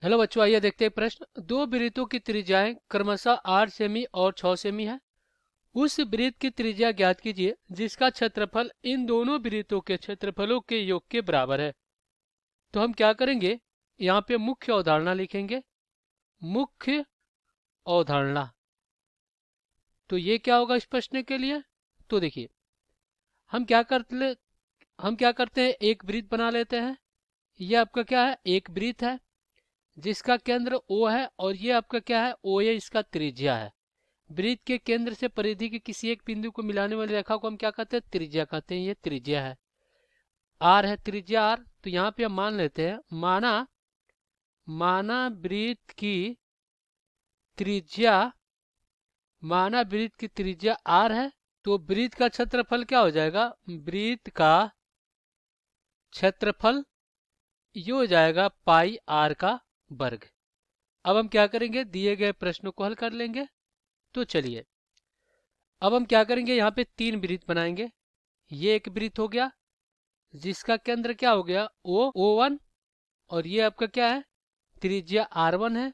Hello बच्चों, आइए देखते हैं प्रश्न। दो वृत्तों की त्रिज्याएं क्रमशः 8 सेमी और 6 सेमी है। उस वृत्त की त्रिज्या ज्ञात कीजिए जिसका क्षेत्रफल इन दोनों वृत्तों के क्षेत्रफलों के योग के बराबर है। तो हम क्या करेंगे, यहाँ पे मुख्य अवधारणा लिखेंगे। मुख्य अवधारणा, तो ये क्या होगा इस प्रश्न के लिए। तो देखिए, हम क्या करते हम क्या करते हैं, एक वृत्त बना लेते हैं। ये आपका क्या है, एक वृत्त है जिसका केंद्र O है और ये आपका क्या है, OA इसका त्रिज्या है। वृत्त के केंद्र से परिधि के किसी एक बिंदु को मिलाने वाली रेखा को हम क्या कहते हैं, त्रिज्या कहते हैं। ये त्रिज्या है, आर है, त्रिज्या आर। तो यहाँ पे हम मान लेते हैं, माना माना वृत्त की त्रिज्या माना वृत्त की त्रिज्या आर है। तो वृत्त का क्षेत्रफल क्या हो जाएगा, वृत्त का क्षेत्रफल ये हो जाएगा पाई आर का वर्ग। अब हम क्या करेंगे, दिए गए प्रश्न को हल कर लेंगे। तो चलिए, अब हम क्या करेंगे, यहाँ पे तीन वृत्त बनाएंगे। ये एक वृत्त हो गया जिसका केंद्र क्या हो गया, O1। और ये आपका क्या है, त्रिज्या R1 है।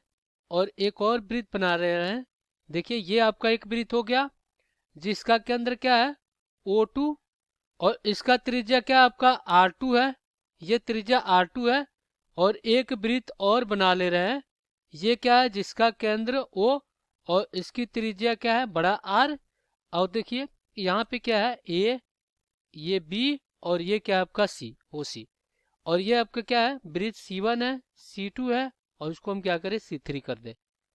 और एक और वृत्त बना रहे हैं। देखिए, ये आपका एक वृत्त हो गया जिसका केंद्र क्या है, O2। और इसका त्रिज्या क्या आपका R2 है। ये त्रिज्या R2 है। और एक वृत्त और बना ले रहे हैं। ये क्या है, जिसका केंद्र O और इसकी त्रिज्या क्या है, बड़ा R। और देखिए, यहाँ पे क्या है, A, ये B, और ये क्या है आपका C, OC। और ये आपका क्या है, वृत्त C1 है, C2 है, और उसको हम क्या करें, C3 कर दें।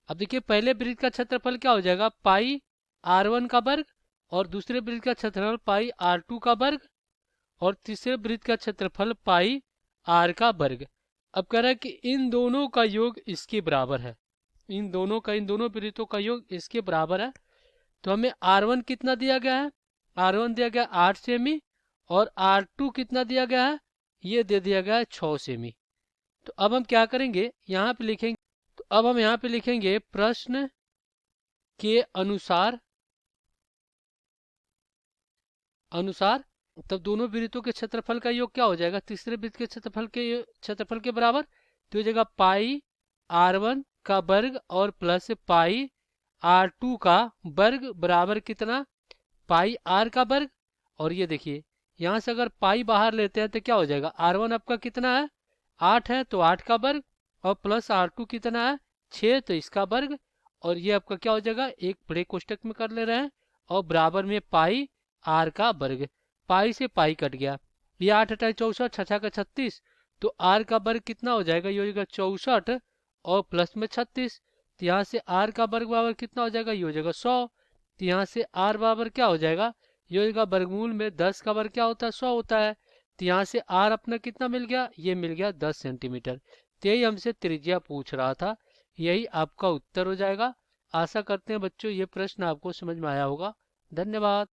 अब देखिए, पहले वृत्त का क्षेत्रफल क्या हो जाएगा, पाई R1 का वर्ग। और दूसरे वृत्त का क्षेत्रफल पाई R2 का वर्ग। और तीसरे वृत्त का क्षेत्रफल पाई R का वर्ग। अब कह रहा है कि इन दोनों का योग इसके बराबर है। इन दोनों वृत्तों का योग इसके बराबर है। तो हमें R1 कितना दिया गया है, R1 दिया गया 8 सेमी। और R2 कितना दिया गया है, ये दे दिया गया है 6 सेमी। तो अब हम क्या करेंगे, यहाँ पे लिखेंगे। तो अब हम यहाँ पे लिखेंगे, प्रश्न के अनुसार अनुसार तब दोनों वृत्तों के क्षेत्रफल का योग क्या हो जाएगा, तीसरे वृत्त के क्षेत्रफल के बराबर। तो हो जाएगा पाई R1 का वर्ग और प्लस पाई R2 का वर्ग बराबर कितना, पाई R का वर्ग। और ये देखिए, यहाँ से अगर पाई बाहर लेते हैं तो क्या हो जाएगा, R1 आपका कितना है, 8 है, तो 8 का वर्ग। और प्लस R2 कितना है, 6, तो इसका वर्ग। और ये आपका क्या हो जाएगा, एक बड़े कोष्टक में कर ले रहे हैं। और बराबर में पाई R का वर्ग। पाई से पाई कट गया, ये 8 अठाई 64, छछा का 36। तो R का वर्ग कितना हो जाएगा, ये हो जाएगा 64 और प्लस में 36। तो यहाँ से R का वर्ग बराबर कितना हो जाएगा, ये हो जाएगा 100। तो यहाँ से R बराबर क्या हो जाएगा, ये का वर्गमूल में 10 का वर्ग क्या होता है, 100 होता है। तो यहाँ से R अपना कितना मिल गया, ये मिल गया 10 सेंटीमीटर। तो यही हमसे त्रिज्या पूछ रहा था, यही आपका उत्तर हो जाएगा। आशा करते हैं बच्चों ये प्रश्न आपको समझ में आया होगा। धन्यवाद।